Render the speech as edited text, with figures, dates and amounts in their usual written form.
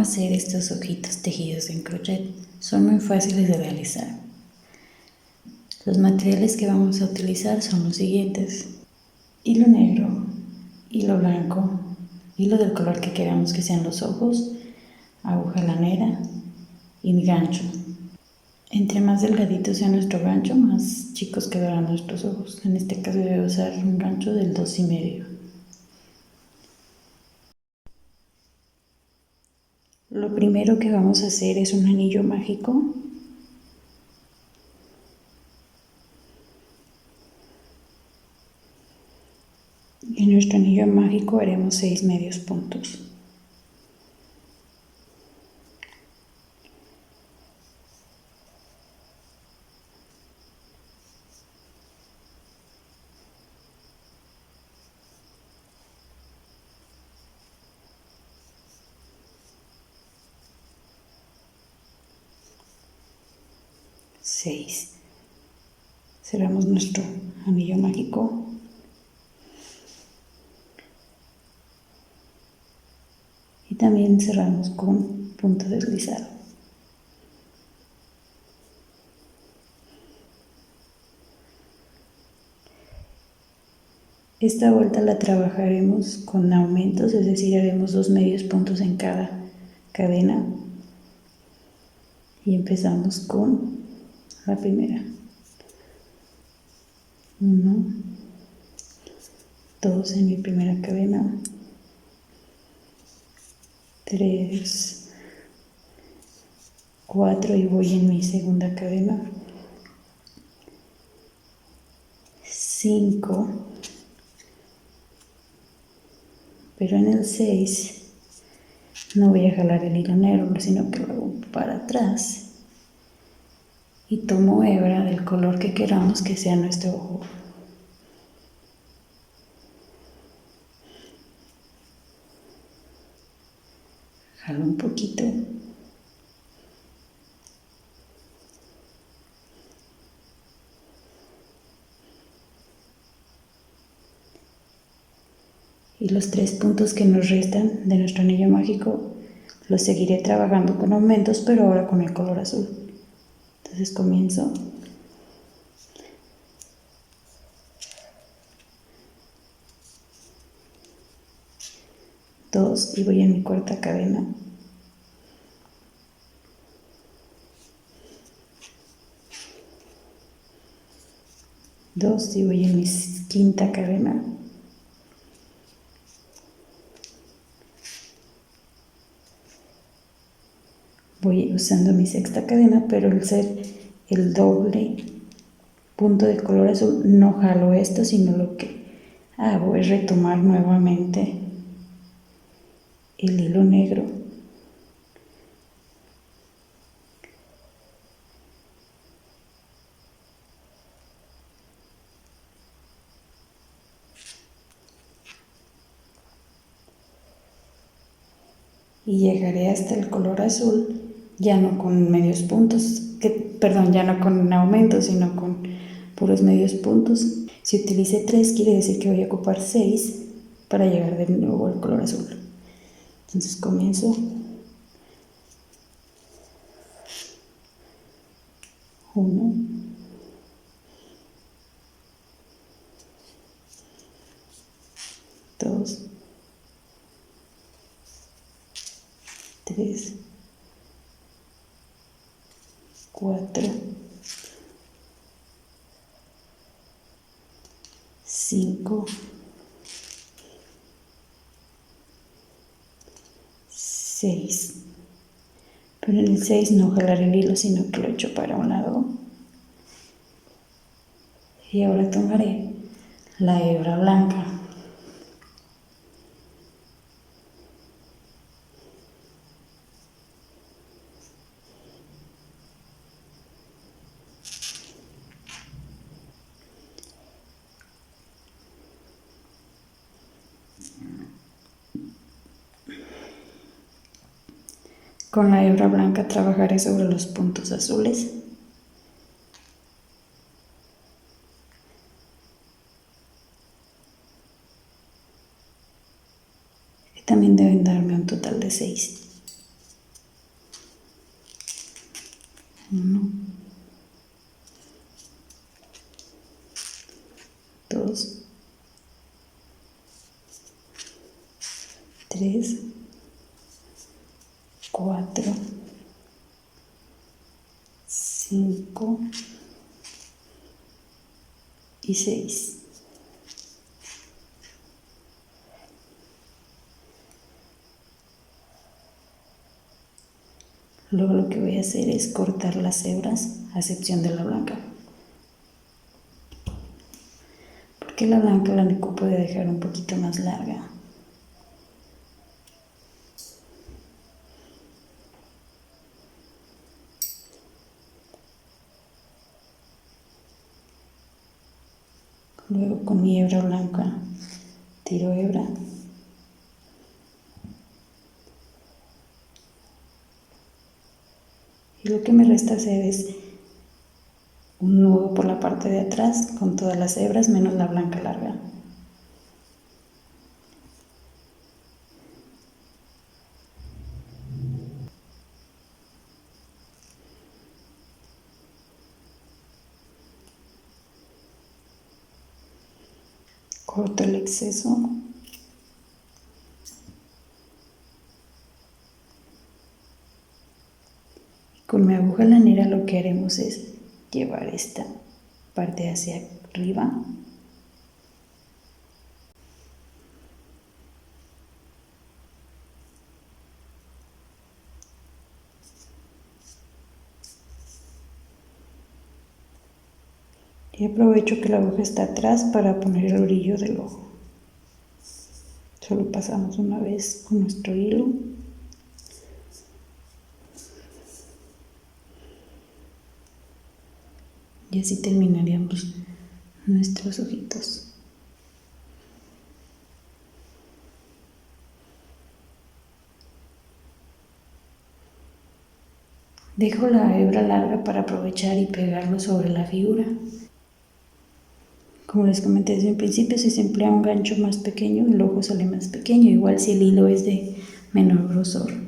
hacer estos ojitos tejidos en crochet. Son muy fáciles de realizar. Los materiales que vamos a utilizar son los siguientes: hilo negro, hilo blanco, hilo del color que queramos que sean los ojos, aguja lanera y gancho. Entre más delgadito sea nuestro gancho, más chicos quedarán nuestros ojos. En este caso voy a usar un gancho del 2,5. Lo primero que vamos a hacer es un anillo mágico. En nuestro anillo mágico haremos 6 medios puntos. Cerramos nuestro anillo mágico. Y también cerramos con punto deslizado. Esta vuelta la trabajaremos con aumentos, es decir, haremos 2 medios puntos en cada cadena. Y empezamos con la primera. 1, 2 en mi primera cadena, 3, 4 y voy en mi segunda cadena, 5, pero en el 6 no voy a jalar el hilo negro, sino que lo hago para atrás y tomo hebra del color que queramos que sea nuestro ojo. Jalo un poquito. Y los 3 puntos que nos restan de nuestro anillo mágico los seguiré trabajando con aumentos, pero ahora con el color azul. Entonces comienzo. 2 y voy en mi cuarta cadena. 2 y voy en mi quinta cadena. Voy usando mi sexta cadena, pero al ser el doble punto de color azul no jalo esto, sino lo que hago es retomar nuevamente el hilo negro y llegaré hasta el color azul, ya no con medios puntos, ya no con aumentos, sino con puros medios puntos. Si utilicé 3, quiere decir que voy a ocupar 6 para llegar de nuevo al color azul. Entonces comienzo. 1, 2, 3, 4, 5, 6. Pero en el 6 no jalar el hilo, sino que lo echo para un lado. Y ahora tomaré la hebra blanca. Con la hebra blanca trabajaré sobre los puntos azules. Que también deben darme un total de 6. 1, 2, 3, 4, 5 y 6. Luego lo que voy a hacer es cortar las hebras a excepción de la blanca, porque la blanca la puede dejar un poquito más larga. Luego con mi hebra blanca tiro hebra y lo que me resta hacer es un nudo por la parte de atrás con todas las hebras menos la blanca larga. Corto el exceso. Con mi aguja lanera lo que haremos es llevar esta parte hacia arriba y aprovecho que la aguja está atrás para poner el brillo del ojo. Solo pasamos una vez con nuestro hilo. Y así terminaríamos nuestros ojitos. Dejo la hebra larga para aprovechar y pegarlo sobre la figura. Como les comenté desde un principio, si se emplea un gancho más pequeño, el ojo sale más pequeño, igual si el hilo es de menor grosor.